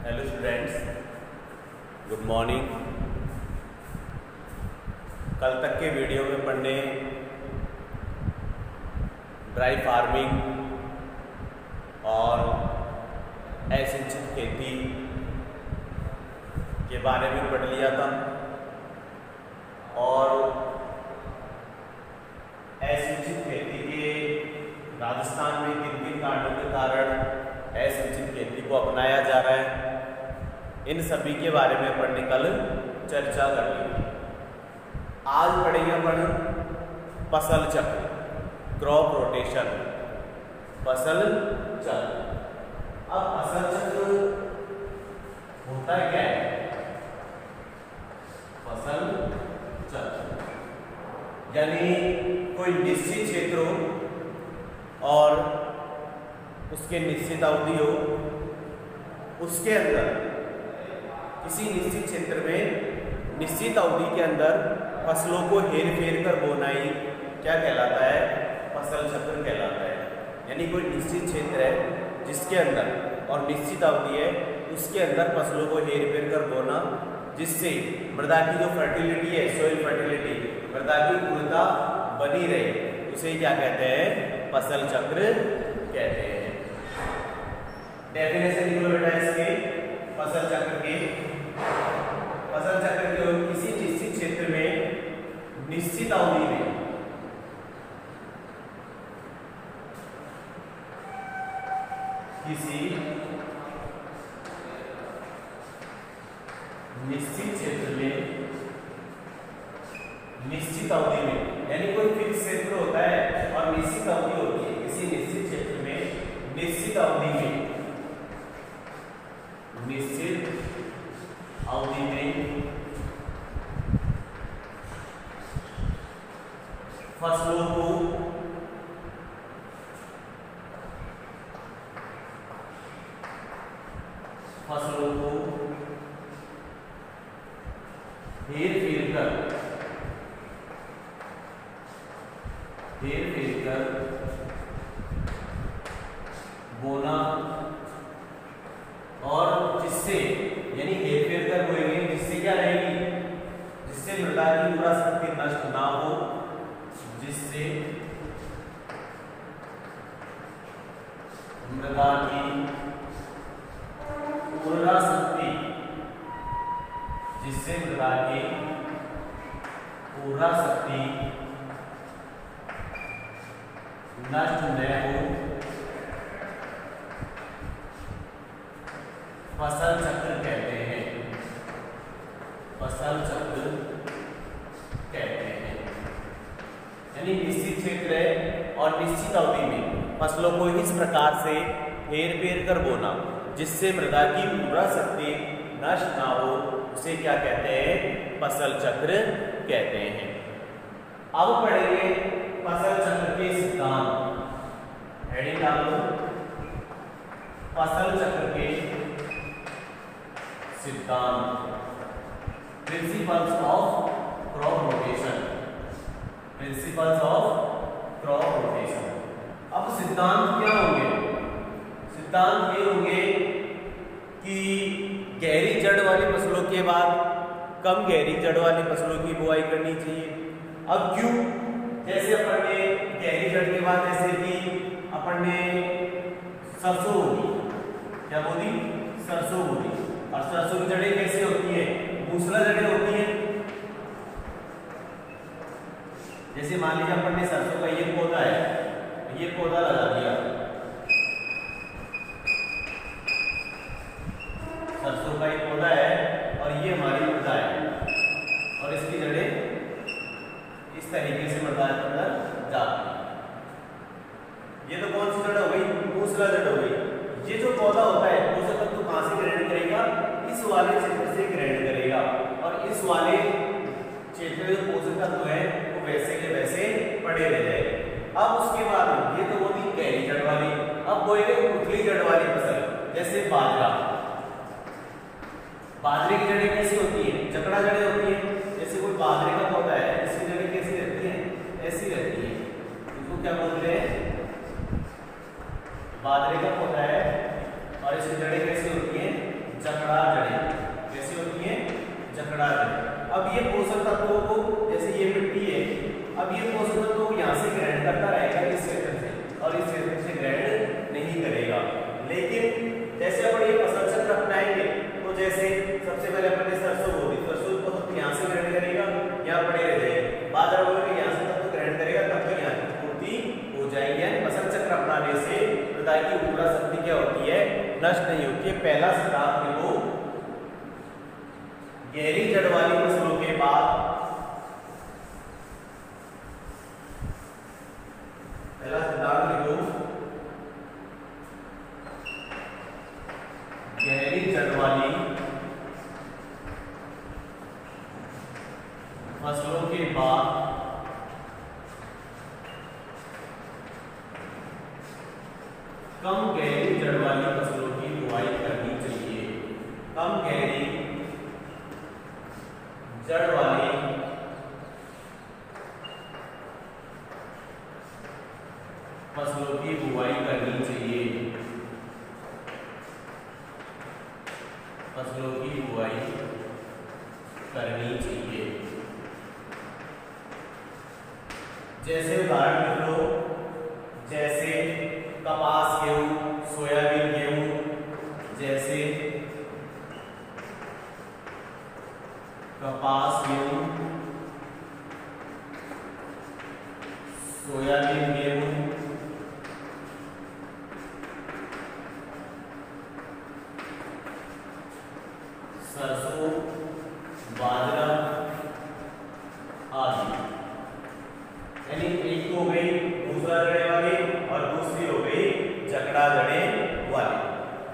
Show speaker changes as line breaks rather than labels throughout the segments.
Hello students, good morning. कल तक के वीडियो में पढ़ने ड्राई फार्मिंग और असिंचित खेती के बारे में पढ़ लिया था और असिंचित खेती के राजस्थान में किन किन कारणों के कारण असिंचित खेती को अपनाया जा रहा है, इन सभी के बारे में पढ़ने कल चर्चा कर ली। आज पढ़ेंगे अपन फसल चक्र, क्रॉप रोटेशन, फसल चक्र। अब फसल चक्र होता है क्या है? फसल चक्र यानी कोई निश्चित क्षेत्र हो और उसके निश्चित अवधि हो, उसके अंदर किसी निश्चित क्षेत्र में निश्चित अवधि के अंदर फसलों को हेर फेर कर बोना ही क्या कहलाता है? फसल चक्र कहलाता है। यानी कोई निश्चित क्षेत्र है जिसके अंदर और निश्चित अवधि है, उसके अंदर फसलों को हेर फेर कर बोना, जिससे मृदा की जो फर्टिलिटी है, सोइल फर्टिलिटी, मृदा की उर्वरता बनी रहे, उसे क्या कहते हैं? फसल चक्र कहते हैं। डेफिनेशन लिखो बेटा इसके फसल चक्र के। फसल चक्र के किसी निश्चित क्षेत्र में निश्चित अवधि में किसी निश्चित क्षेत्र में निश्चित अवधि में, यानी कोई फिक्स क्षेत्र होता है और निश्चित अवधि होती है। किसी निश्चित क्षेत्र में निश्चित अवधि में फसलों को हेर फेर कर बोना, और जिससे यानी हेर फेर कर बोएंगे, जिससे क्या रहेगी? जिससे मृदा की उर्वरा शक्ति नष्ट ना हो, जिससे मृदा की उर्वरा शक्ति नष्ट न हो, फसल चक्र कहते हैं। फसल चक्र कहते हैं। यानी निश्चित क्षेत्र है और निश्चित अवधि में फसलों को इस प्रकार से हेर फेर कर बोना, जिससे मृदा की उर्वरा शक्ति नष्ट ना हो, उसे क्या कहते हैं? फसल चक्र कहते हैं। अब पढ़ेंगे फसल चक्र के सिद्धांत। हेडिंग डालो, फसल चक्र के सिद्धांत, principles of crop rotation, principles of crop rotation. अब सिद्धांत क्या होंगे? सिद्धांत ये होंगे कि गहरी जड़ वाली फसलों के बाद कम गहरी जड़ वाली फसलों की बुआई करनी चाहिए। अब क्यों? जैसे अपन ने गहरी जड़ के बाद, जैसे कि अपन ने सरसों बोली, क्या बोली? सरसों बोली। और सरसों की जड़ें कैसे होती है? मूसला जड़ें होती है। जैसे मान लीजिए अपन ने सरसों का ये पौधा है, ये पौधा लगा दिया, सरसों का एक पौधा है और ये हमारी मृदा है, और इसकी जड़ें इस तरीके से मृदा के अंदर जाती है। ये तो कौन सी जड़ हो गई? मूसला जड़ हो गई। ये जो पौधा होता है पोषक तत्व कहां से ग्रहण करेगा? इस वाले क्षेत्र से ग्रहण करेगा, और इस वाले क्षेत्र में जो पोषक तत्व है वो वैसे के वैसे पड़े रह जाएंगे। अब उसके बाद ये तो होती गहरी जड़ वाली। अब बोएंगे उथली जड़ वाली फसल, जैसे बाजरा। बाजरे की जड़ें कैसी होती है? जकड़ा जड़ें होती है। जैसे कोई बाजरे का पौधा है, इसकी जड़ें कैसी रहती हैं? ऐसी रहती है। इसको क्या बोलते हैं? बाजरे का पौधा है और इसकी जड़ें कैसी होती हैं? जकड़ा देखिए पहला सिद्धांत लिखो, गहरी जड़ वाली फसलों के बाद, पहला सिद्धांत लिखो, गहरी जड़ वाली फसलों के बाद कम गहरी जड़ वाली फसलों की बुआई करनी चाहिए। कम गहरी जड़ वाली फसलों की बुआई करनी चाहिए। फसलों की बुआई करनी चाहिए। जैसे उदाहरण लिख लो, जैसे कपास गेहूं, सोयाबीन गेहूं, जैसे कपास गेहूं, सोयाबीन गेहूं, सरसों, बाजरा आदि। यानी एक हो गई दूसरा जड़े वाली और दूसरी हो गई जकड़ा जड़े वाली।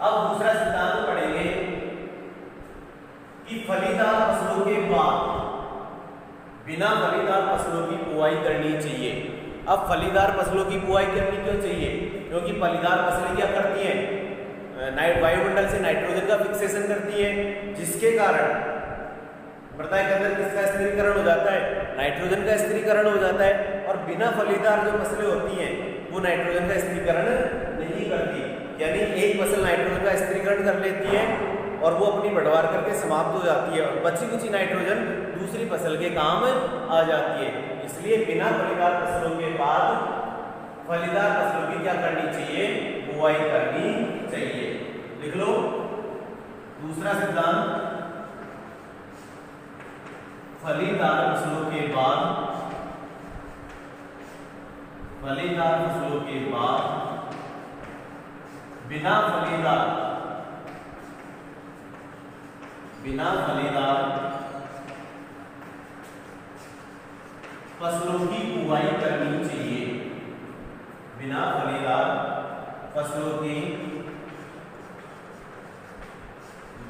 अब दूसरा सिद्धांत पढ़ेंगे कि फलीदार फसलों के बाद बिना फलीदार फसलों की बुआई करनी चाहिए। अब फलीदार फसलों की बुआई करनी क्यों चाहिए? क्योंकि फलीदार फसलें क्या करती हैं? वायुमंडल से नाइट्रोजन का फिक्सेशन करती है, जिसके कारण मृदा के अंदर किसका स्थिरीकरण हो जाता है? नाइट्रोजन का स्थिरीकरण हो जाता है। और बिना फलीदार जो फसलें होती हैं वो नाइट्रोजन का स्थिरीकरण नहीं करती। यानी एक फसल नाइट्रोजन का स्थिरीकरण कर लेती है और वो अपनी बढ़वार करके समाप्त हो जाती है और बची कुची नाइट्रोजन दूसरी फसल के काम आ जाती है। इसलिए बिना फलीदार फसलों के बाद फलीदार फसलों की क्या करनी चाहिए? बुआई करनी चाहिए। लिख लो दूसरा सिद्धांत, फलीदार फसलों के बाद, फलीदार फसलों के बाद बिना फलीदार फसलों की बुआई करनी चाहिए। बिना फलीदार फसलों की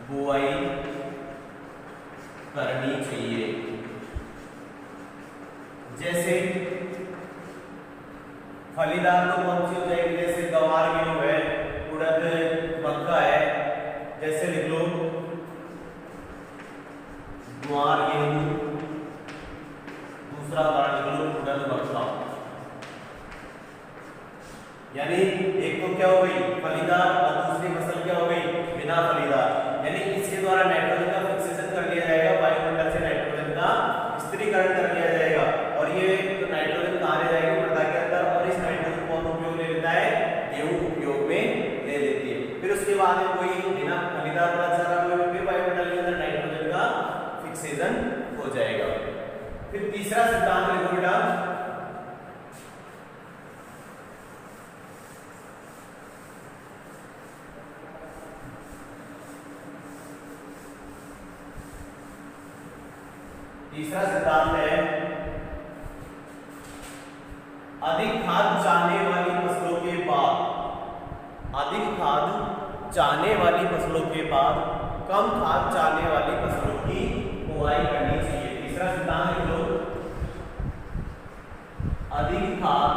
बुआई करनी चाहिए। जैसे फलीदार तो कौन सी हो जाएगी? जैसे गवार गेहूं है, उड़द मक्का है। जैसे लिख लो ग्वार गेहूं, दूसरा उदाहरण लिख लो उड़द मक्का। यानी एक तो क्या हो गई फलीदार और दूसरी फसल क्या हो गई बिना फलीदार। यानी इसके द्वारा नाइट्रोजन का फिक्सेशन कर लिया जाएगा, वायुमंडल से नाइट्रोजन का स्थिरीकरण कर लिया जाएगा और ये तो नाइट्रोजन कहाँ ले जाएगी? मृदा के अंदर। और इस नाइट्रोजन कौन उपयोग ले लेता है? गेहूं उपयोग में ले लेती है। फिर उसके बाद में कोई बिना फलीदार वाला चारा फिर वायुमंडल के अंदर नाइट्रोजन का फिक्सेशन हो जाएगा। फिर तीसरा सिद्धांत लिखो बेटा, तीसरा सिद्धांत है अधिक खाद चाहने वाली फसलों के बाद, अधिक खाद चाहने वाली फसलों के बाद कम खाद चाहने वाली फसलों की बुआई करनी चाहिए। तीसरा सिद्धांत लिख लो, अधिक खाद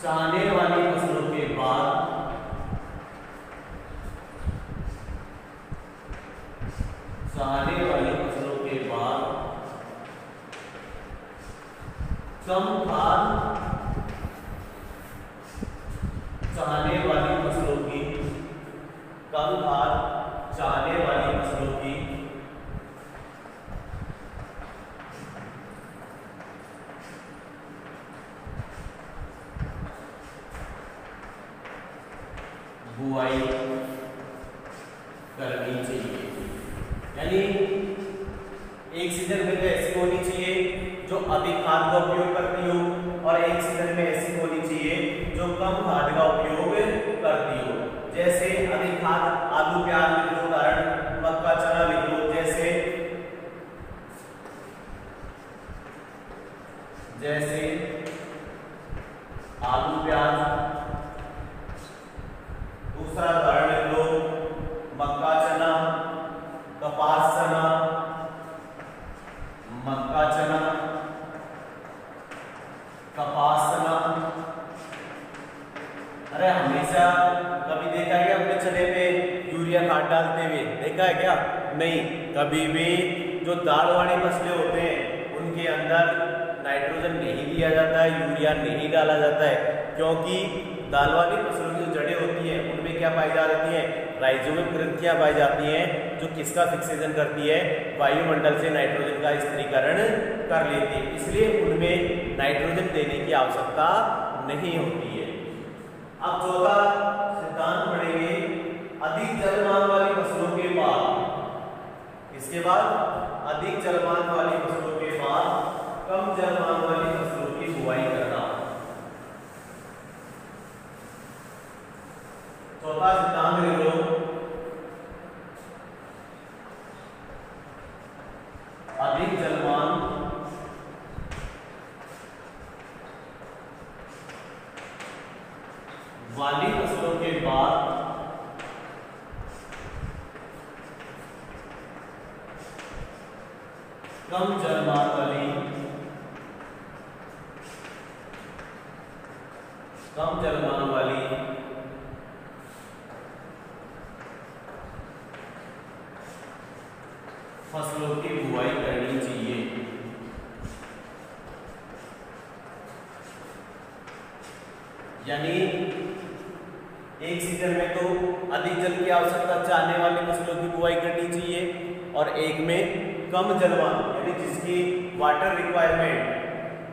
चाहने वाली फसलों के बाद चाहने वाली फसलों के बाद कम खाद चाहने वाली फसलों की, कम खाद चाहने वाली फसलों की बुआई करनी चाहिए। यानी एक सीजन में तो ऐसी होनी चाहिए जो अधिक खाद का उपयोग करती हो और एक सीजन में ऐसी होनी चाहिए जो कम खाद का उपयोग करती आलू प्याज लिख लो, उदाहरण मक्का चना लिख लो। जैसे आलू प्याज। दूसरा उदाहरण लिख लो मक्का चना, कपास चना, मक्का चना, कपास चना। अरे हमेशा कभी देखा है क्या अपने चने पे यूरिया खाद डालते हुए? देखा है क्या? नहीं। कभी भी जो दाल वाली फसलें होते हैं उनके अंदर नाइट्रोजन नहीं दिया जाता है, यूरिया नहीं डाला जाता है, क्योंकि दाल वाली फसलों की जो जड़ें होती हैं उनमें क्या पाई जाती हैं? राइजोबियम ग्रंथियां पाई जाती हैं, जो किसका फिक्सेशन करती है? वायुमंडल से नाइट्रोजन का स्थिरीकरण कर लेती है, इसलिए उनमें नाइट्रोजन देने की आवश्यकता नहीं होती है। अब चौथा सिद्धांत पढ़ेंगे, अधिक जलमान वाली फसलों के बाद। इसके बाद अधिक जलमान वाली फसलों के बाद कम जलमान वाली फसलों की बुआई करना। चौथा सिद्धांत लिख लो, अधिक जलमान वाली फसलों के बाद कम जलमान वाली फसलों की बुआई करनी चाहिए। यानी एक सीजन में तो अधिक जल की आवश्यकता चाहने वाली फसलों की बुआई करनी चाहिए, और एक में कम जलवान यानी जिसकी वाटर रिक्वायरमेंट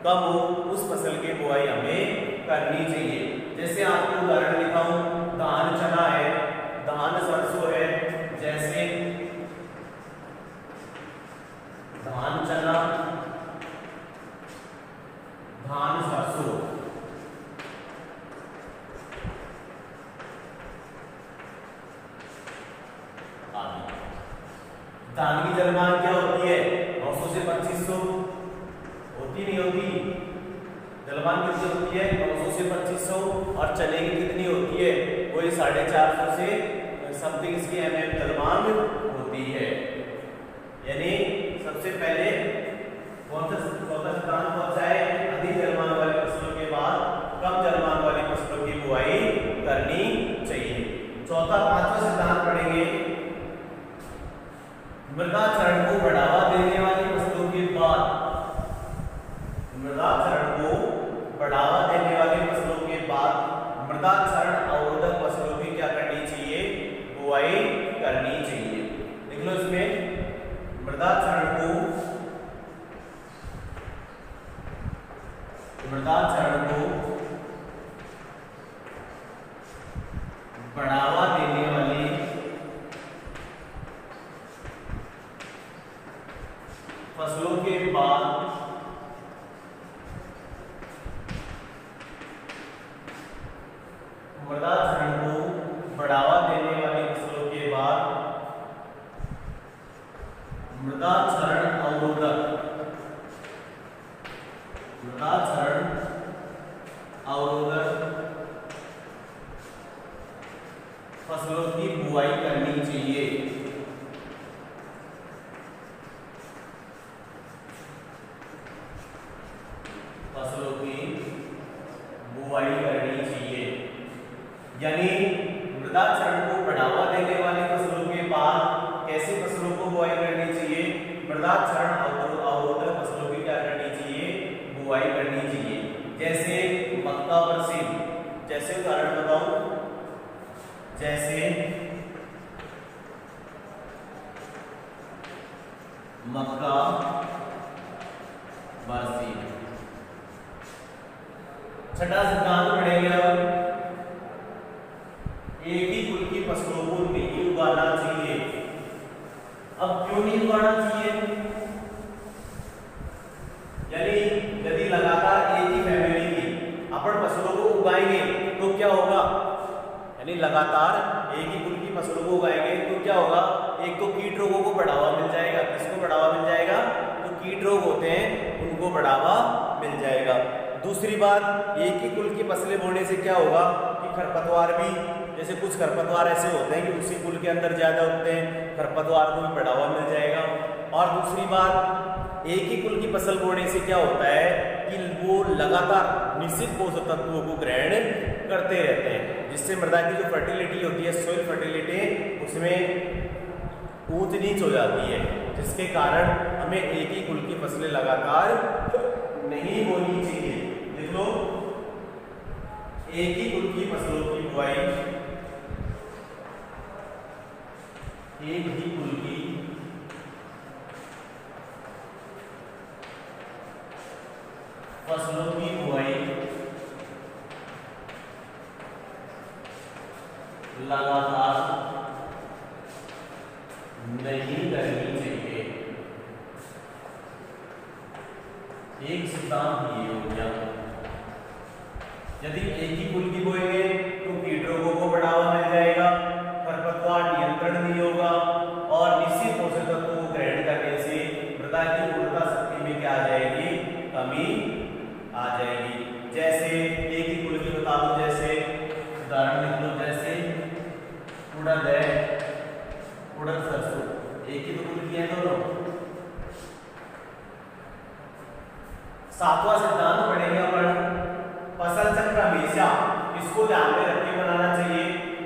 कम हो उस फसल की बुआई हमें करनी चाहिए। जैसे आपको उदाहरण लिखा हूं, धान चना है, धान सरसों है। जैसे धान चना, धान सरसों। धान की जलमान क्या होती है? 900 से 2500 होती नहीं होती? जलमान कितनी होती है? 900 से 2500। और चने की कितनी होती है? वही 450 से समथिंग इसकी mm जलमान होती है। यानी सबसे पहले कौन सा सिद्धांत पहुंचा है? अधिक जलमान वाली फसलों के बाद कम जलमान वाली फसलों की बुआई करनी चाहिए। पांचवा सिद्धांत पढ़ेंगे, मृदा क्षरण को बढ़ावा देने वाली फसलों के बाद, मृदा क्षरण को बढ़ावा देने वाली फसलों के बाद मृदा क्षरण अवरोधक फसलों की क्या करनी चाहिए? बुआई करनी चाहिए। देख लो इसमें, मृदा क्षरण को बढ़ावा देने वाली फसलों के बाद मृदा क्षरण को बढ़ावा देने वाली फसलों के बाद मृदा क्षरण अवरोधक फसलों की बुआई करनी चाहिए। फसलों की बुआई करनी चाहिए, यानी मृदा क्षरण को बढ़ावा देने वाली फसलों के बाद कैसी फसलों को बुआई करनी चाहिए? मृदा क्षरण अवरोधक फसलों की क्या करनी चाहिए? बुआई करनी चाहिए। जैसे मक्का बरसीम, जैसे उदाहरण बताऊं, जैसे मक्का बरसीम। छठा सिद्धांत पढ़ेंगे अब, एक ही कुल की फसलों को नहीं उगाना चाहिए। अब क्यों नहीं उगाना चाहिए? यानी यदि लगातार एक ही फैमिली की अपन फसलों को उगाएंगे तो क्या होगा? यानी लगातार एक ही कुल की फसलों को उगाएंगे तो क्या होगा, एक तो कीट रोगों को बढ़ावा मिल जाएगा। किसको बढ़ावा मिल जाएगा? तो कीट रोग होते हैं उनको बढ़ावा मिल जाएगा। दूसरी बात, एक ही कुल की फसलें बोने से क्या होगा कि खरपतवार भी, जैसे कुछ खरपतवार ऐसे होते हैं कि उसी कुल के अंदर ज्यादा उगते हैं, खरपतवार को भी बढ़ावा मिल जाएगा। और दूसरी बात, एक ही कुल की फसल बोने से क्या होता है कि वो लगातार निश्चित पोषक तत्वों को ग्रहण करते रहते हैं, जिससे मृदा की जो फर्टिलिटी होती है, सॉइल फर्टिलिटी, उसमें ऊंच नीच हो जाती है, जिसके कारण हमें एक ही कुल की फसलें लगातार नहीं बोनी चाहिए। देख लो, एक ही कुल की फसलों की बुआई, एक ही कुल की फसलों की बुआई लगातार नहीं करनी चाहिए। एक सिद्धांत ये हो गया, यदि एक ही कुल की बोएंगे तो कीट रोगों को बढ़ावा मिल जाएगा, खरपतवार नियंत्रण नहीं होगा और निश्चित पोषक तत्वों को ग्रहण करने से मृदा की उर्वरता शक्ति में क्या आ जाएगी? कमी आ जाएगी। जैसे एक ही कुल की बता दो, जैसे उदाहरण लिख लो, जैसे उड़द है, उड़द सरसों, एक ही तो कुल की है दोनों। सातवां सिद्धांत पढ़ेंगे अपन, फसल चक्र हमेशा इसको ध्यान में रख के बनाना चाहिए,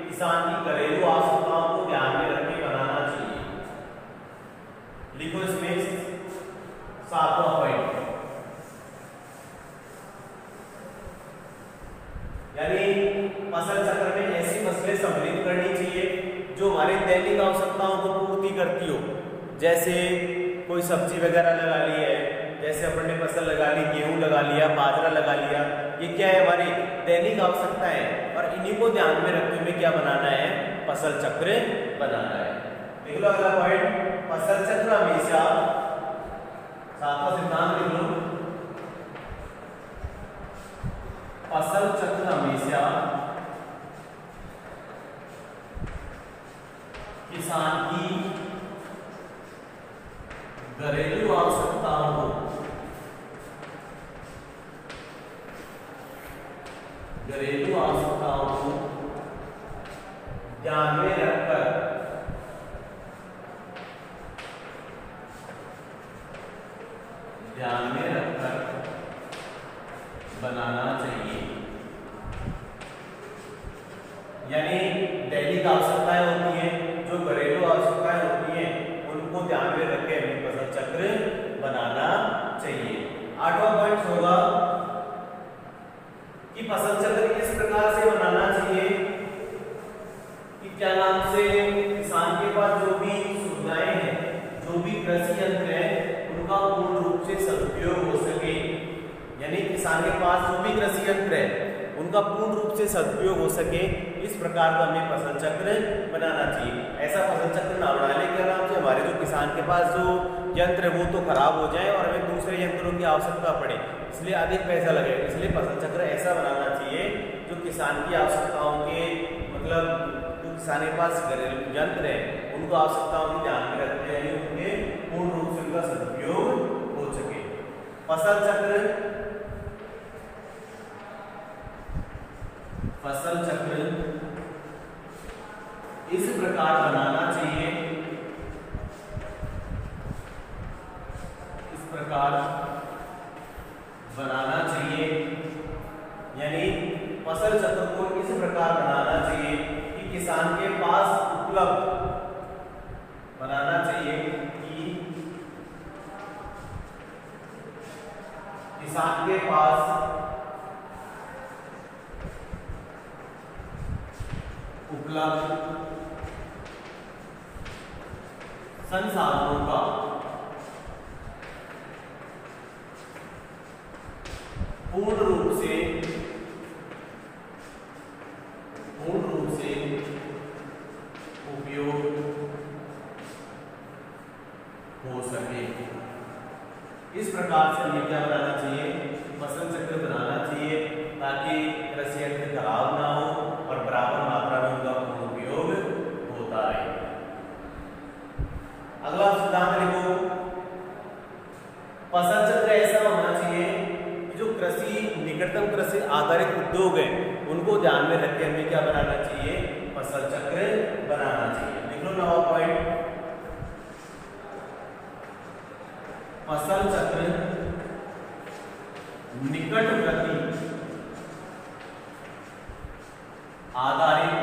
किसान की घरेलू आवश्यकताओं को ध्यान में रख के बनाना चाहिए। लिखो इसमें सातवां पॉइंट, यानी फसल चक्र में ऐसी फसलें सम्मिलित करनी चाहिए जो हमारे दैनिक आवश्यकताओं को पूर्ति करती हो। जैसे कोई सब्जी वगैरह लगा ली है, जैसे अपन ने फसल लगा ली, गेहूं लगा लिया, बाजरा लगा लिया, ये क्या है? हमारी दैनिक आवश्यकता है और इन्हीं को ध्यान में रखते हुए क्या बनाना है? फसल चक्र बनाना है। देख लो अगला पॉइंट, फसल चक्र हमेशा, सातवां सिद्धांत लिख लो, फसल चक्र हमेशा किसान की घरेलू आवश्यकताओं को ध्यान में रखकर बनाना चाहिए। यानी दैनिक आवश्यकताएं होती हैं, जो घरेलू आवश्यकताएं होती हैं, उनको ध्यान में रख के हमें फसल चक्र बनाना चाहिए। आठवां पॉइंट होगा कि फसल चक्र इस प्रकार से बनाना चाहिए कि क्या नाम से किसान के पास जो भी सुविधाएं हैं, जो भी कृषि यंत्र है, उनका पूर्ण रूप से सदुपयोग हो सके। यानी किसान के पास जो भी कृषि यंत्र है उनका पूर्ण रूप से सदुपयोग हो सके, इस प्रकार का हमें फसल चक्र बनाना चाहिए। ऐसा फसल चक्र ना बनाने के नाम से हमारे जो किसान के पास जो यंत्र है वो तो खराब हो जाए और हमें दूसरे यंत्रों की आवश्यकता पड़े, इसलिए अधिक पैसा लगे। इसलिए फसल चक्र ऐसा बनाना चाहिए जो किसान की आवश्यकताओं के, मतलब जो किसान के पास घरेलू यंत्र है उनको आवश्यकताओं को ध्यान में रखते हैं, उनके पूर्ण रूप से उनका सदुपयोग हो सके। फसल चक्र इस प्रकार बनाना चाहिए, इस प्रकार बनाना चाहिए। यानी फसल चक्र को इस प्रकार बनाना चाहिए कि किसान के पास उपलब्ध बनाना चाहिए कि किसान के पास उपलब्ध संसाधनों का पूर्ण रूप से उपयोग हो सके। इस प्रकार से हमें क्या बनाना चाहिए? फसल चक्र बनाना चाहिए, ताकि कृषि यंत्र खराब ना हो और बराबर मात्रा में निकटवर्ती आधारित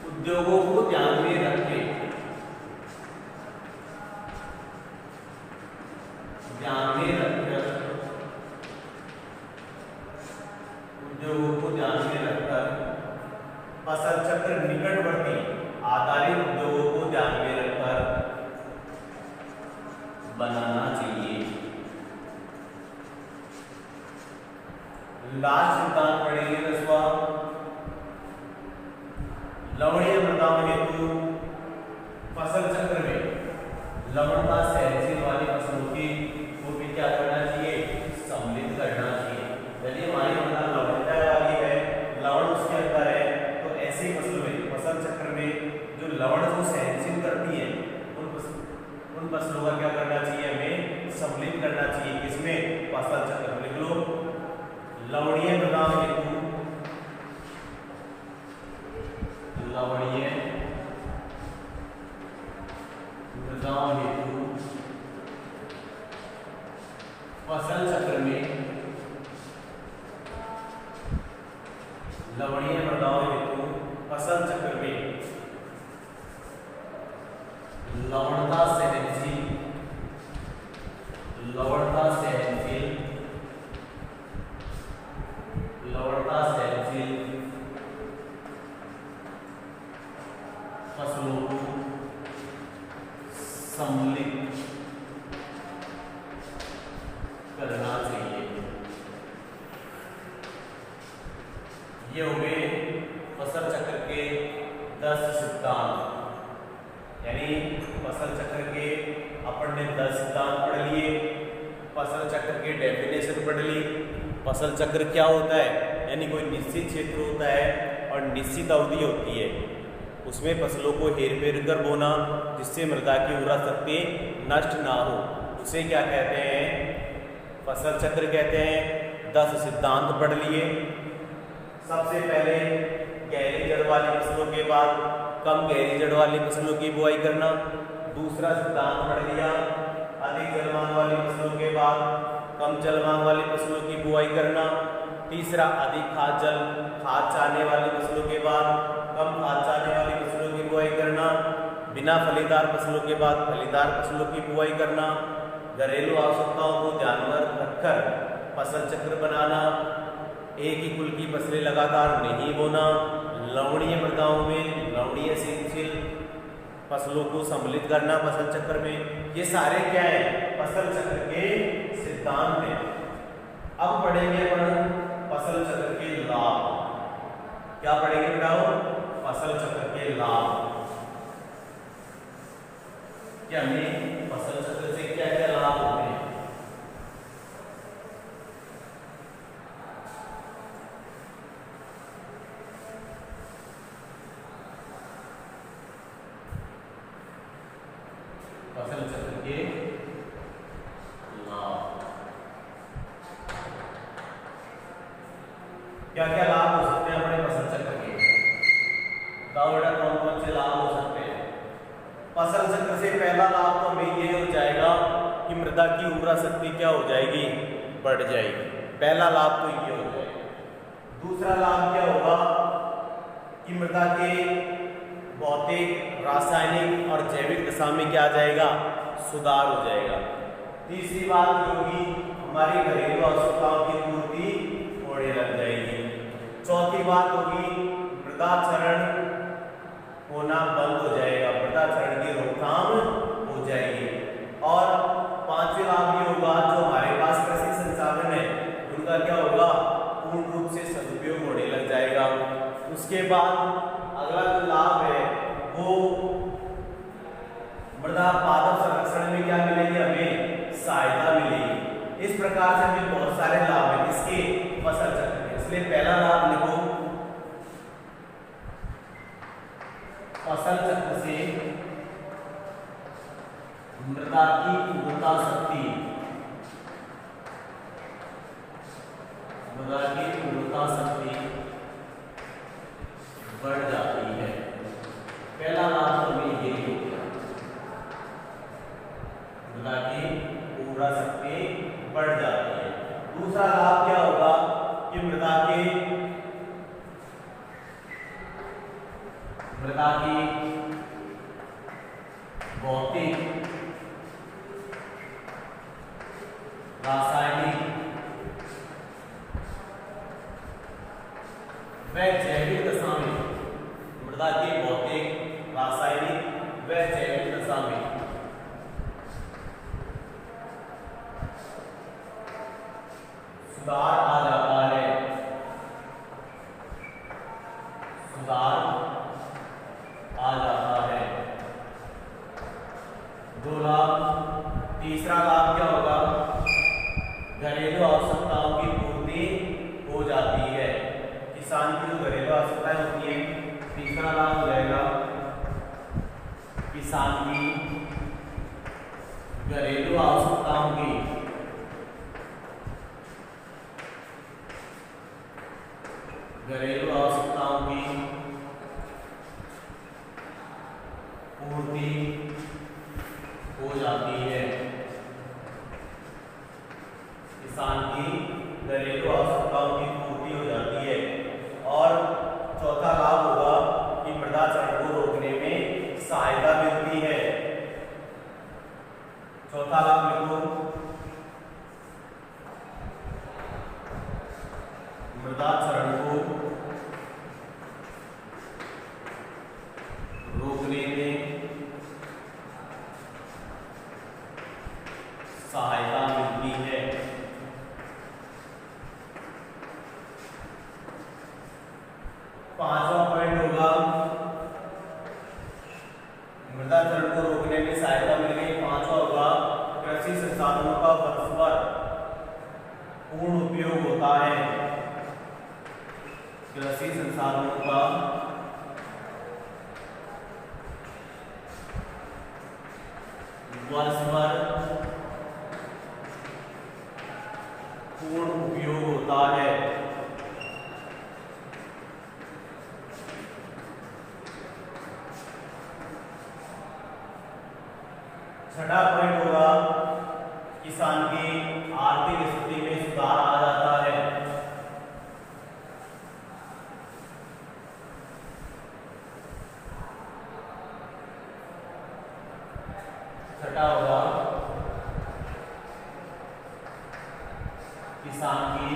उद्योगों को ध्यान में रखकर उद्योगों को ध्यान में रखकर फसल चक्र निकटवर्ती आधारित उद्योगों को ध्यान में रखकर बनाना चाहिए। लास्ट सिद्धांत पढ़ेंगे 10वां, लवणीय मृदाओं हेतु फसल चक्र में लवणता सहनशील वाली फसलों की को भी क्या करना चाहिए, सम्मिलित करना चाहिए। यदि हमारी मृदा लवणता वाली है, लवण उसके अंदर है, तो ऐसी फसलों में फसल चक्र में जो लवण को सहनशील करती है उन फसलों का क्या करना चाहिए, हमें सम्मिलित करना चाहिए। किसमें, फसल चक्र में। लिख लो, लवणीय मृदाओं हेतु फसल चक्र में लवणीय मृदाओं हेतु फसल चक्र में लवणता सहनशील फसलों को सम्मिलित करना चाहिए। ये हो गए फसल चक्र के 10 सिद्धांत। यानी फसल चक्र के अपन ने 10 सिद्धांत पढ़ लिए, फसल चक्र के डेफिनेशन पढ़ ली। फसल चक्र क्या होता है, यानी कोई निश्चित क्षेत्र होता है और निश्चित अवधि होती है, उसमें फसलों को हेर फेर कर बोना जिससे मृदा की उर्वरा शक्ति नष्ट ना हो, उसे क्या कहते हैं, फसल चक्र कहते हैं। 10 सिद्धांत पढ़ लिए। सबसे पहले गहरी जड़ वाली फसलों के बाद कम गहरी जड़ वाली फसलों की बुआई करना। दूसरा सिद्धांत पढ़ लिया, अधिक जलमांग वाली फसलों के बाद कम जलमांग वाली फसलों की बुआई करना। तीसरा, अधिक खाद चाहने वाली फसलों के बाद कम खाद चाहने वाली फसलों की बुआई करना। बिना फलीदार फसलों के बाद फलीदार फसलों की बुआई करना। घरेलू आवश्यकताओं को ध्यान में रखकर फसल चक्र बनाना। एक ही कुल की फसलें लगातार नहीं बोना। लवणीय मृदाओं में लवणीय सहनशील फसलों को सम्मिलित करना फसल चक्र में। ये सारे क्या है, फसल चक्र के सिद्धांत हैं। अब पढ़ेंगे अपन फसल चक्र के लाभ। क्या पढ़ेंगे बताओ, फसल चक्र के लाभ। क्या हमें फसल चक्र से क्या क्या लाभ होते हैं। फसल चक्र के लाभ, क्या क्या लाभ हो सकते हैं हमारे फसल चक्र के, बताओ बेटा कौन कौन से लाभ हो सकते हैं। फसल चक्र से पहला लाभ तो हमें ये हो जाएगा कि मृदा की उर्वरा शक्ति क्या हो जाएगी, बढ़ जाएगी। पहला लाभ तो ये हो जाएगा। दूसरा लाभ क्या होगा कि मृदा के भौतिक, रासायनिक और जैविक दशा में क्या आ जाएगा, सुधार हो जाएगा। तीसरी बात होगी हमारी घरेलू आवश्यकताओं की पूर्ति होने लग जाएगी। चौथी बात होगी मृदा क्षरण होना बंद हो जाएगा, मृदा क्षरण की रोकथाम हो जाएगी। और पांचवें लाभ ये होगा जो हमारे पास कृषि संसाधन है उनका क्या होगा, पूर्ण रूप से सदुपयोग होने लग जाएगा। उसके बाद अगला जो लाभ है वो मृदा पादप संरक्षण में क्या मिलेगी, हमें सहायता मिलेगी। इस प्रकार से हमें बहुत सारे लाभ है इसके फसल चक्र में। इसलिए पहला लाभ लिखो, फसल चक्र से मृदा की उर्वरता शक्ति, मृदा की उर्वरता शक्ति बढ़ जाती है। पहला लाभ तो हमें यही हो गया, मृदा की उर्वरा शक्ति बढ़ मृदा की भौतिक, रासायनिक व जैविक दशा में, मृदा की भौतिक, रासायनिक व जैविक दशा में सुधार आ जाता है, सुधार आ जाता है। 2 लाभ। तीसरा लाभ क्या होगा? घरेलू आवश्यकताओं की पूर्ति हो जाती है। किसान की जो घरेलू आवश्यकताएं होती है, तीसरा लाभ हो जाएगा किसान की घरेलू आवश्यकताओं की पूर्ति हो जाती है। किसान की घरेलू आवश्यकताओं की पूर्ति हो जाती है। और चौथा लाभ होगा कि मृदा क्षरण को रोकने में सहायता मिलती है। चौथा लाभ लिखो, मृदा क्षरण को रोकने में सहायता मिलती है। पांचवा पॉइंट होगा, मृदा क्षरण को रोकने में सहायता मिल गई। पांचवा होगा कृषि संसाधनों का परस्पर पूर्ण उपयोग होता है। कृषि संसाधनों का परस्पर पूर्ण उपयोग होता है। छठा पॉइंट होगा किसान की आर्थिक स्थिति में सुधार आ जाता है। छठा होगा किसान की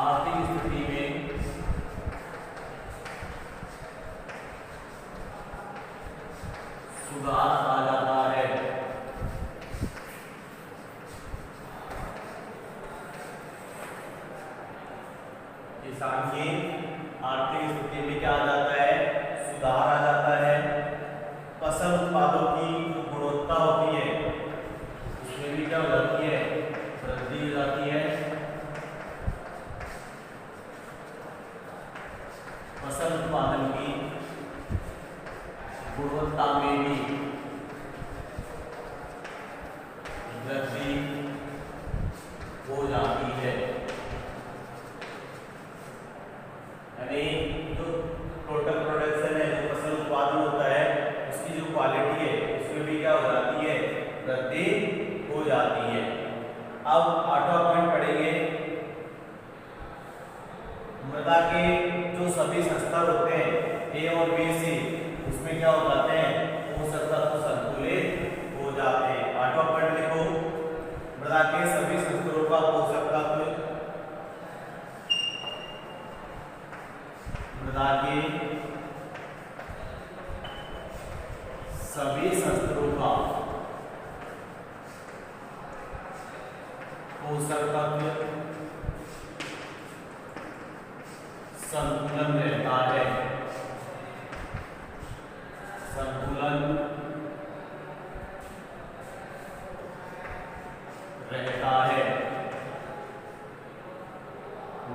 आर्थिक स्थिति में सुधार आ जाता है। किसान की आर्थिक स्थिति में क्या आ जाता है? सुधार आ जाता है। फसल उत्पादों की गुणवत्ता होती है, उसमें भी क्या हो जाती है? वृद्धि हो जाती है। फसल उत्पादन की गुणवत्ता में भी वृद्धि हो जाती है। यानी जो टोटल प्रोडक्शन है, जो फसल उत्पादन होता है, उसकी जो क्वालिटी है, उसमें भी क्या हो जाती है? वृद्धि हो जाती है। अब 8वां पॉइंट पढ़ेंगे, मृदा के जो सभी स्तर होते हैं ए और बी सी, उसमें क्या हो जाते हैं? पोषक तत्व संतुलित हो जाते हैं। 8वां पॉइंट लिखो, मृदा के सभी स्तरों का पोषक तत्व, मृदा के सभी स्तरों का पोषक तत्व संतुलन रहता है। संतुलन रहता है।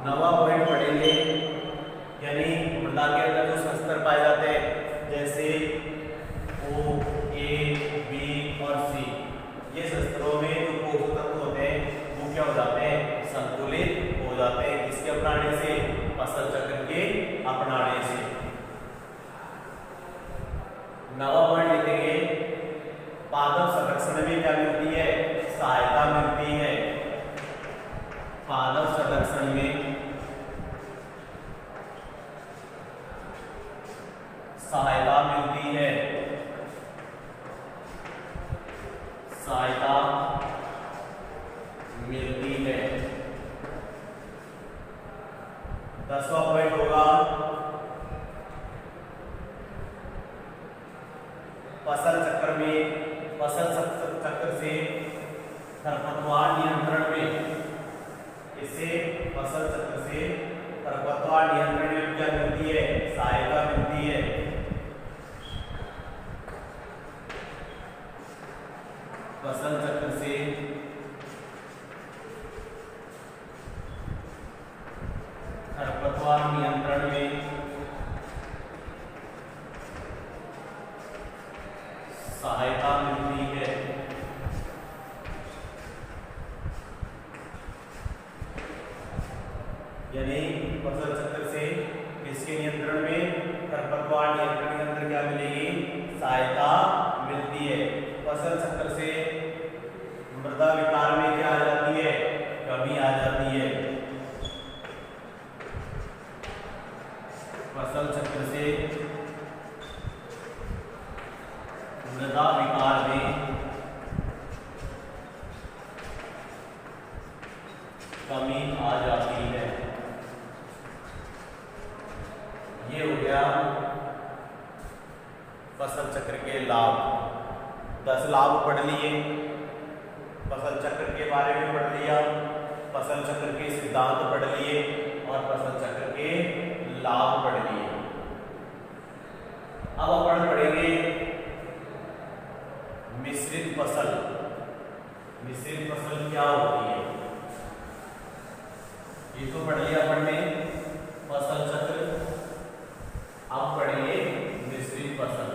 9वां पॉइंट पढ़ेंगे, यानी मृदा के अंदर जो स्तर पाए जाते हैं, जैसे ओ, ए, बी और सी, ये स्तरों में जो पोषक तत्व होते हैं वो क्या हो जाते हैं? संतुलित हो जाते हैं। किसके अपनाने से? फसल चक्र के अपनाने से। 9वां पॉइंट लिखेंगे, पादप संरक्षण में क्या मिलती है? सहायता मिलती है। पादप संरक्षण में सहायता मिलती है, सहायता मिलती है। 10वां पॉइंट होगा फसल चक्र से खरपतवार नियंत्रण में, इससे फसल चक्र से खरपतवार नियंत्रण में क्या मिलती है? सहायता मिलती है। फसल चक्र से खरपतवार नियंत्रण में सहायता मिलती है। यानी फसल चक्र से किसके नियंत्रण में? खरपतवार नियंत्रण के अंदर क्या मिलेगी? सहायता मिलती है। फसल चक्र से मृदा विकार में क्या आ जाती है? कमी आ जाती है। फसल चक्र से मृदा विकार में कमी आ जाती है। ये हो गया फसल चक्र के लाभ। 10 लाभ पढ़ लिए, फसल चक्र के बारे में पढ़ लिया, फसल चक्र के सिद्धांत पढ़ लिए और फसल चक्र के लाभ पढ़ लिए। अब अपन पढ़ेंगे मिश्रित फसल। मिश्रित फसल क्या होती है? ये तो पढ़ लिया अपन ने फसल चक्र। अब पढ़ेंगे मिश्रित फसल।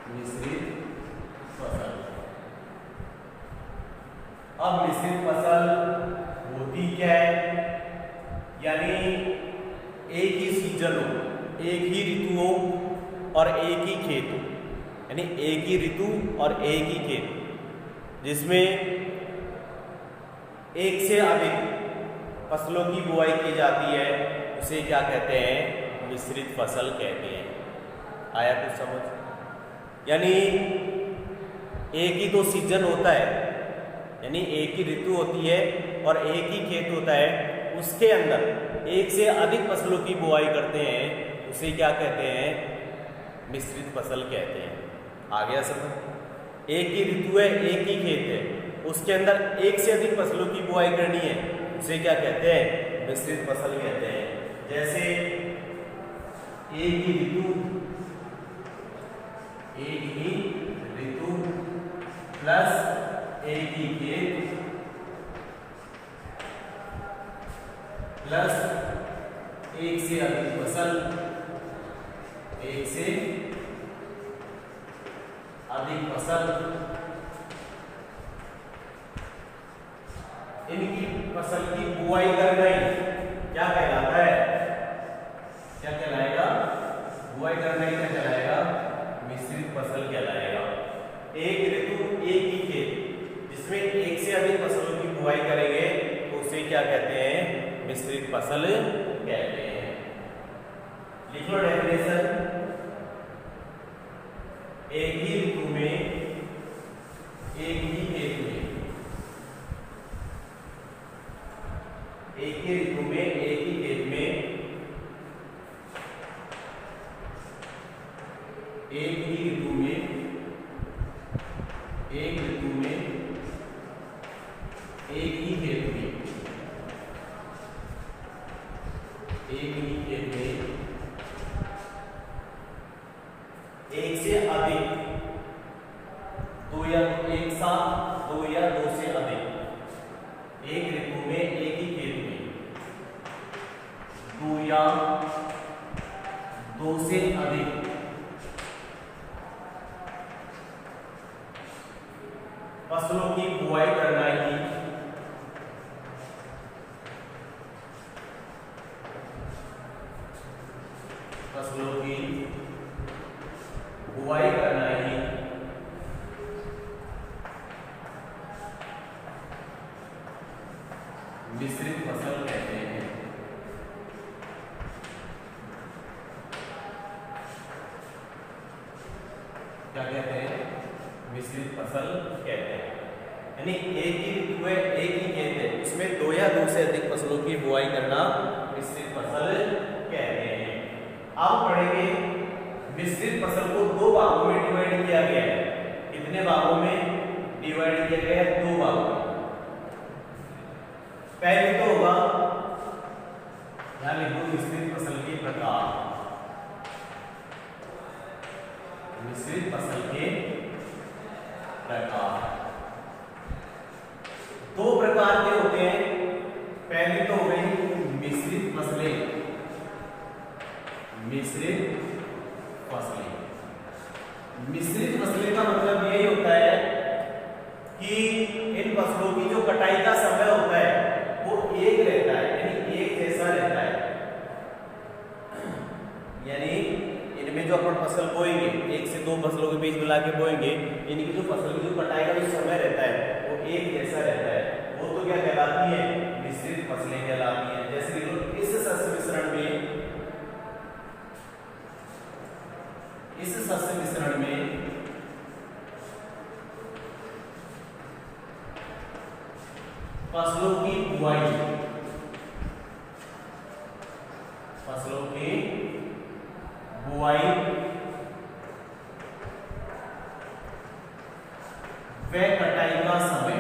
मिश्रित फसल। अब मिश्रित फसल होती क्या है? यानी एक ही सीजन हो, एक ही ऋतु हो और एक ही खेत हो, यानी एक ही ऋतु और एक ही खेत, जिसमें एक से अधिक फसलों की बुआई की जाती है, उसे क्या कहते हैं? मिश्रित फसल कहते हैं। आया कुछ समझ? यानी एक ही तो सीजन होता है, यानी एक ही ऋतु होती है और एक ही खेत होता है, उसके अंदर एक से अधिक फसलों की बुआई करते हैं, उसे क्या कहते हैं? मिश्रित फसल कहते हैं। आ गया समझ? एक ही ऋतु है, एक ही खेत है, उसके अंदर एक से अधिक फसलों की बुआई करनी है, उसे क्या कहते हैं? मिश्रित फसल कहते हैं। जैसे एक ही ऋतु प्लस एक ही खेत प्लस एक से अधिक फसल, एक से अधिक फसल, इनकी फसल की बुआई करना ही क्या कहलाता है? क्या कहलाएगा? बुआई करना ही क्या कहलाएगा? मिश्रित फसल कहलाएगा। एक ऋतु एक ही खेत जिसमें एक से अधिक फसलों की बुआई करेंगे तो उसे क्या कहते हैं? मिश्रित फसल कहते हैं। लिख लो डेफिनेशन। एक ही ऋतु में एक ही खेत में, एक ही ऋतु में एक ही खेत में एक ही ऋतु में एक ऋतु में एक ही खेत में एक ही खेत में एक से अधिक, दो या एक साथ, दो या दो से अधिक, एक ऋतु में एक ही खेत में दो या दो से अधिक फसलों की बुआई करना ही फसलों की बुवाई करना ही मिश्रित फसल कहते हैं। क्या कहते हैं? मिश्रित फसल कहते हैं। यानी एक ही ऋतु है, एक ही खेत है, उसमें दो या दो से अधिक फसलों की बुआई करना मिश्रित फसल कहते हैं। अब पढ़ेंगे मिश्रित फसल को दो भागों में डिवाइड किया गया है। कितने भागों में डिवाइड किया गया है? दो भागों में। पहले तो होगा, यहां लिखो मिश्रित फसल के प्रकार। मिश्रित फसल के प्रकार दो प्रकार के होते हैं। पहली तो हो गई मिश्रित फसलें। मिश्रित फसलें, मिश्रित फसलें का मतलब यही होता है कि इन फसलों की जो कटाई का समय होता है वो एक रहता है, यानी एक जैसा रहता है। यानी इनमें जो अपन फसल बोएंगे, एक से दो फसलों के बीच मिला के बोएंगे, इनकी जो फसल की जो कटाई का जो समय रहता है वो एक जैसा रहता है। वो तो क्या कहलाती है? मिश्रित फसलें कहलाती हैं। जैसे कि इस शस्य मिश्रण में फसलों की बुआई, फसलों की बुआई व कटाई का समय,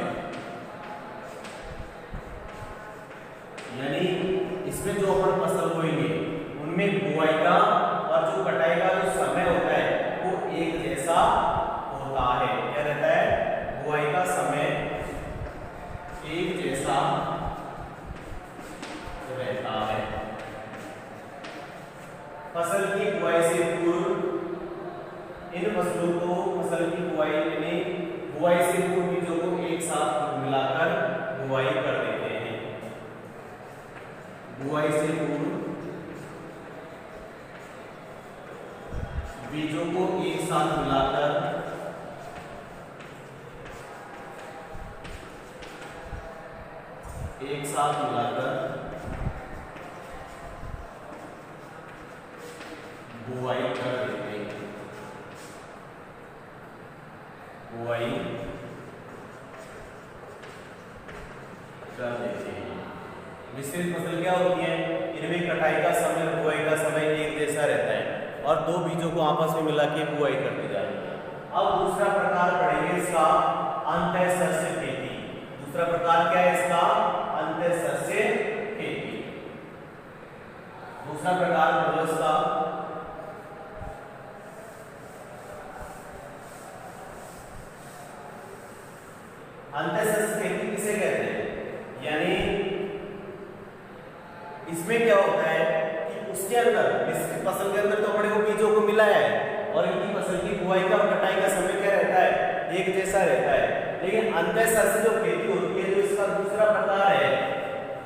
यानी इसमें जो अपन फसल बोएंगे उनमें बुआई का और जो कटाई का जो समय होता है वो एक जैसा होता है। क्या रहता है? बुआई का समय एक जैसा रहता है। फसल की बुआई से पूर्व इन फसलों को, फसल की बुआई यानी बुआई से पूर्व बीजों को एक साथ मिलाकर बुआई कर देते हैं। बुआई से पूर्व बीजों को एक साथ मिलाकर बुआई कर देते हैं। बुआई कर देते हैं। मिश्रित फसल क्या होती है? इनमें कटाई का समय, बुआई का समय एक जैसा रहता है और दो बीजों को आपस में मिला के बुआई कर दी जाती है। अब दूसरा प्रकार पढ़ेंगे इसका, अंतःसस्य खेती। दूसरा प्रकार क्या है इसका? अंतःसस्य खेती। दूसरा प्रकार पढ़ो इसका अंतःसस्य खेती किसे कहते हैं? यानी इसमें क्या होता है कि उसके अंदर, मिश्रित फसल के अंदर तो अपने को बीजों को मिलाया है और इनकी फसल की बुआई का और कटाई का समय क्या रहता है? एक जैसा रहता है। लेकिन अंतःसस्य जो खेती होती है, जो इसका दूसरा प्रकार है,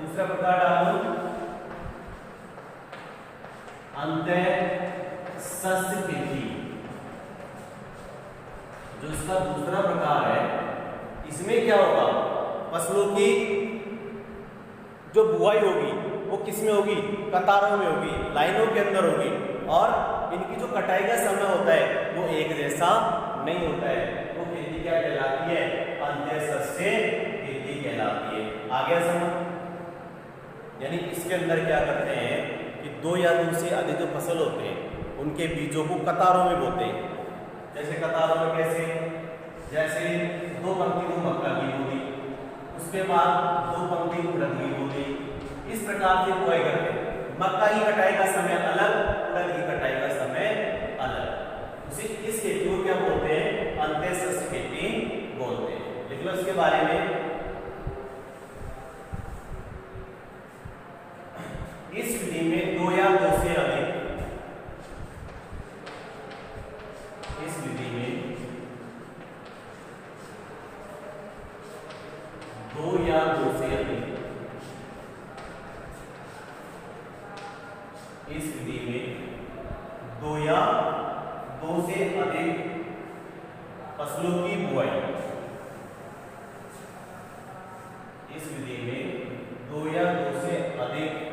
दूसरा प्रकार डालो अंतःसस्य खेती। जो इसका दूसरा प्रकार है, इसमें क्या होगा? फसलों की जो बुआई होगी वो किस में होगी? कतारों में होगी, लाइनों के अंदर होगी और इनकी जो कटाई का समय होता है वो एक जैसा नहीं होता है। वो खेती क्या कहलाती है? अंतःसस्य खेती कहलाती है। आगे समझ, यानी इसके अंदर क्या करते हैं कि दो या दो से अधिक जो फसल होते हैं उनके बीजों को कतारों में बोते हैं। जैसे कतारों में कैसे? जैसे दो पंक्ति को मक्का की बो दी, उसके बाद दो पंक्ति को उड़द की बो दी। इस प्रकार से बुआई करते हैं। मक्का की कटाई का समय अलग, उड़द की कटाई का समय अलग। उसी इस खेती को क्या बोलते हैं? अंतःसस्य खेती बोलते हैं। लिख लो इसके बारे में। इस विधि में दो या दो से अधिक, इस विधि में दो या दो से अधिक, इस विधि में दो या दो से अधिक फसलों की बुआई। इस विधि में दो या दो से अधिक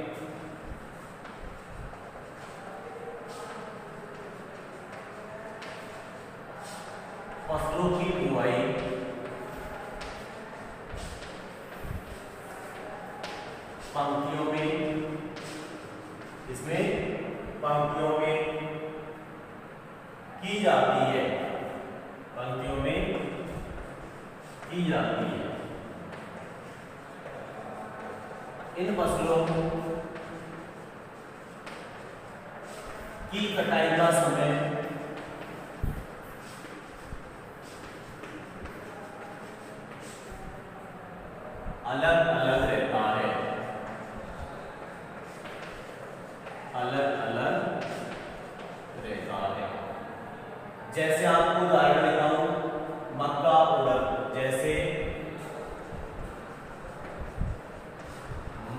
फसलों की बुआई पंक्तियों में, इसमें पंक्तियों में की जाती है, पंक्तियों में की जाती है। इन फसलों की कटाई का समय अलग अलग रहता है, अलग अलग रहता है। जैसे आपको उदाहरण देता हूं, मक्का, उड़द। जैसे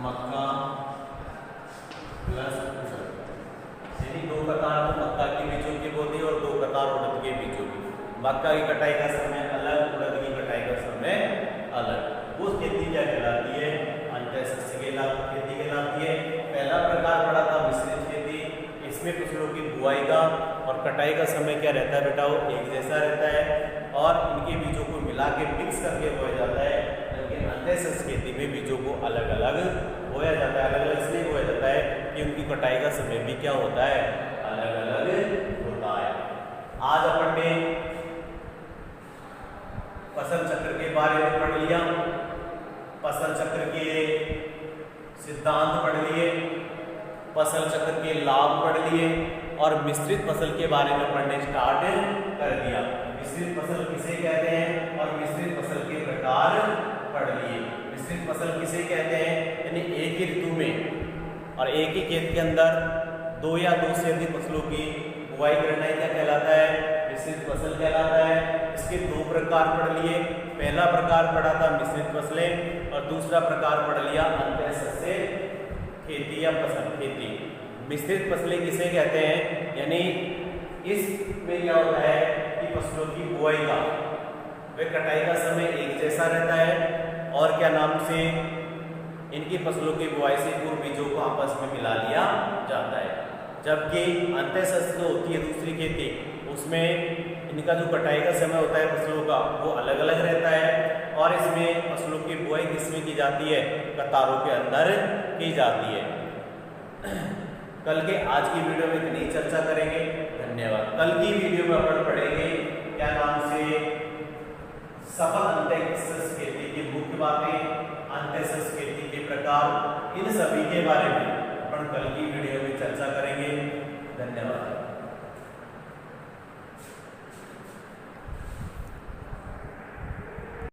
मक्का प्लस उड़द, यानी दो कतार तो मक्का के बीजों की बोती और दो कतार उड़द के बीजों की। मक्का की कटाई का समय अलग, उड़द की कटाई का समय अलग। वो खेती क्या कहलाती है? अंतःसस्य खेती कहलाती है। पहला प्रकार पड़ा था मिश्रित खेती, इसमें फसलों की बुआई का और कटाई का समय क्या रहता है बेटा? वो एक जैसा रहता है और इनके बीजों को मिला के मिक्स करके बोया जाता है। लेकिन अंतःसस्य खेती में बीजों को अलग अलग बोया जाता है। अलग अलग इसलिए बोया जाता है कि उनकी कटाई का समय भी क्या होता है? अलग अलग होता है। आज अपन ने फसल चक्र के बारे में पढ़ लिया, फसल चक्र के सिद्धांत पढ़ लिए, फसल चक्र के लाभ पढ़ लिए और मिश्रित फसल के बारे में पढ़ने स्टार्ट कर दिया। मिश्रित फसल किसे कहते हैं और मिश्रित फसल के प्रकार पढ़ लिए। मिश्रित फसल किसे कहते हैं? यानी एक ही ऋतु में और एक ही खेत के अंदर दो या दो से अधिक फसलों की बुआई करना ही क्या कहलाता है? मिश्रित फसल कहलाता है। इसके दो प्रकार पढ़ लिए। पहला प्रकार पढ़ा था मिश्रित फसलें और दूसरा प्रकार पढ़ लिया अंतःसस्य खेती या फसल खेती। मिश्रित फसलें किसे कहते हैं? यानी इसमें क्या होता है कि फसलों की बुआई का व कटाई का समय एक जैसा रहता है और क्या नाम से इनकी फसलों की बुआई से पूर्व बीजों को आपस में मिला लिया जाता है। जबकि अंतःसस्य होती है दूसरी खेती, उसमें इनका जो कटाई का समय होता है फसलों का वो अलग अलग रहता है और इसमें फसलों की बुआई किसमें की जाती है? कतारों के अंदर की जाती है। कल के आज की वीडियो में इतनी चर्चा करेंगे। धन्यवाद। कल की वीडियो में अपन पढ़ेंगे क्या नाम से सफल अंतःसस्य खेती की मुख्य बातें, अंतःसस्य खेती के प्रकार, इन सभी के बारे में अपन कल की वीडियो में चर्चा करेंगे। धन्यवाद।